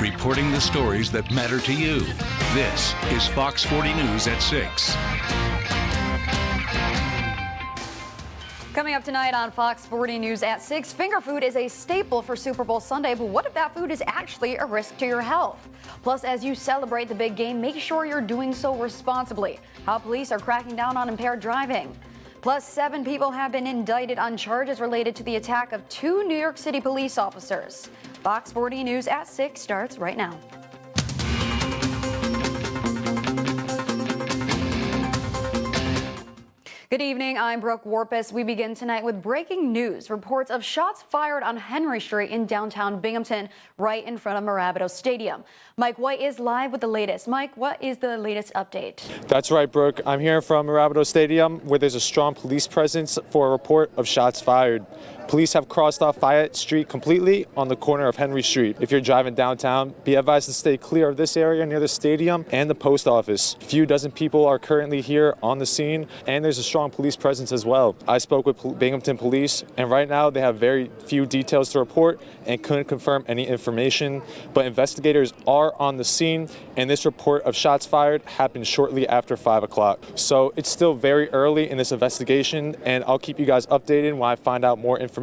reporting the stories that matter to you. This is Fox 40 News at 6. Coming up tonight on Fox 40 News at 6, finger food is a staple for Super Bowl Sunday, but what if that food is actually a risk to your health? Plus, as you celebrate the big game, make sure you're doing so responsibly. How police are cracking down on impaired driving. Plus, 7 people have been indicted on charges related to the attack of 2 New York City police officers. Fox 40 News at 6 starts right now. Good evening, I'm Brooke Warpus. We begin tonight with breaking news. Reports of shots fired on Henry Street in downtown Binghamton, right in front of Marabito Stadium. Mike White is live with the latest. Mike, what is the latest update? That's right, Brooke. I'm here from Marabito Stadium, where there's a strong police presence for a report of shots fired. Police have crossed off Fayette Street completely on the corner of Henry Street. If you're driving downtown, be advised to stay clear of this area near the stadium and the post office. A few dozen people are currently here on the scene, and there's a strong police presence as well. I spoke with Binghamton Police, and right now they have very few details to report and couldn't confirm any information. But investigators are on the scene, and this report of shots fired happened shortly after 5 o'clock. So it's still very early in this investigation, and I'll keep you guys updated when I find out more information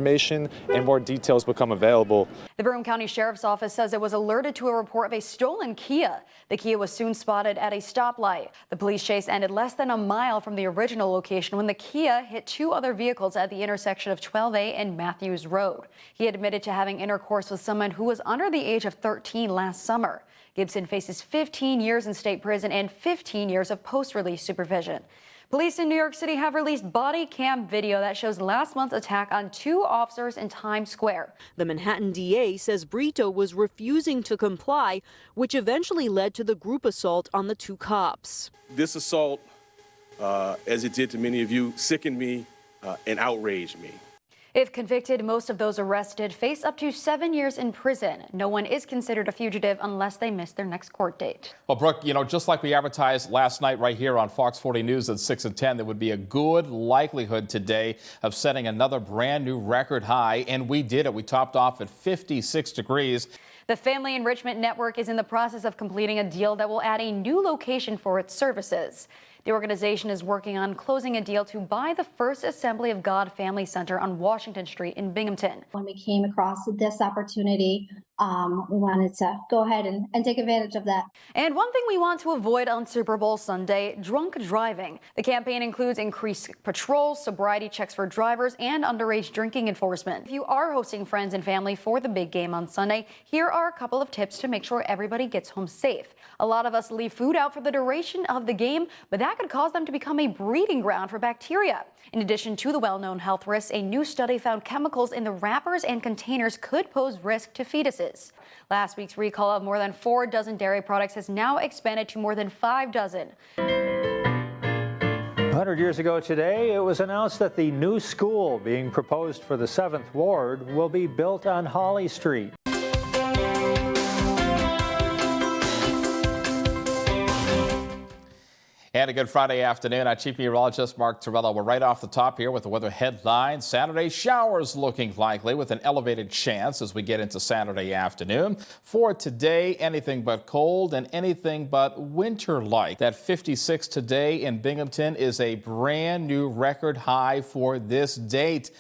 and more details become available. The Broome County Sheriff's Office says it was alerted to a report of a stolen Kia. The Kia was soon spotted at a stoplight. The police chase ended less than a mile from the original location when the Kia hit 2 other vehicles at the intersection of 12A and Matthews Road. He admitted to having intercourse with someone who was under the age of 13 last summer. Gibson faces 15 years in state prison and 15 years of post-release supervision. Police in New York City have released body cam video that shows last month's attack on 2 officers in Times Square. The Manhattan DA says Brito was refusing to comply, which eventually led to the group assault on the 2 cops. This assault, as it did to many of you, sickened me and outraged me. If convicted, most of those arrested face up to 7 years in prison. No one is considered a fugitive unless they miss their next court date. Well, Brooke, just like we advertised last night right here on Fox 40 News at 6 and 10, there would be a good likelihood today of setting another brand new record high, and we did it. We topped off at 56 degrees. The Family Enrichment Network is in the process of completing a deal that will add a new location for its services. The organization is working on closing a deal to buy the First Assembly of God Family Center on Washington Street in Binghamton. When we came across this opportunity, we wanted to go ahead and take advantage of that. And one thing we want to avoid on Super Bowl Sunday, drunk driving. The campaign includes increased patrols, sobriety checks for drivers, and underage drinking enforcement. If you are hosting friends and family for the big game on Sunday, here are a couple of tips to make sure everybody gets home safe. A lot of us leave food out for the duration of the game, but that could cause them to become a breeding ground for bacteria. In addition to the well-known health risks, a new study found chemicals in the wrappers and containers could pose risk to fetuses. Last week's recall of more than 4 dozen dairy products has now expanded to more than 5 dozen. 100 years ago today, it was announced that the new school being proposed for the 7th Ward will be built on Holly Street. And a good Friday afternoon. I'm Chief Meteorologist Mark Torello. We're right off the top here with the weather headline. Saturday showers looking likely with an elevated chance as we get into Saturday afternoon. For today, anything but cold and anything but winter-like. That 56 today in Binghamton is a brand new record high for this date.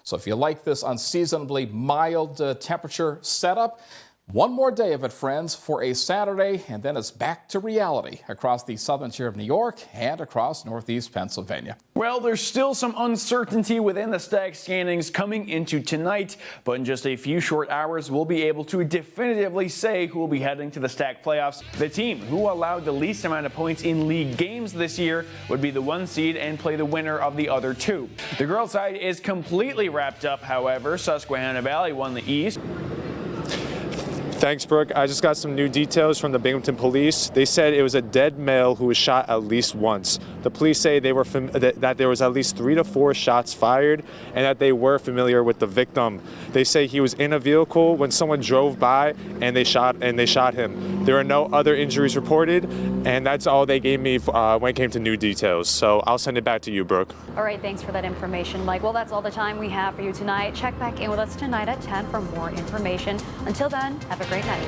So if you like this unseasonably mild temperature setup, one more day of it, friends, for a Saturday, and then it's back to reality across the southern tier of New York and across northeast Pennsylvania. Well, there's still some uncertainty within the stack standings coming into tonight, but in just a few short hours, we'll be able to definitively say who will be heading to the stack playoffs. The team who allowed the least amount of points in league games this year would be the 1 seed and play the winner of the other 2. The girls' side is completely wrapped up, however. Susquehanna Valley won the East. Thanks, Brooke. I just got some new details from the Binghamton police. They said it was a dead male who was shot at least once. The police say they were that there was at least 3 to 4 shots fired and that they were familiar with the victim. They say he was in a vehicle when someone drove by and they shot him. There are no other injuries reported, and that's all they gave me when it came to new details. So I'll send it back to you, Brooke. All right, thanks for that information, Mike. Well, that's all the time we have for you tonight. Check back in with us tonight at 10 for more information. Until then, have a great night.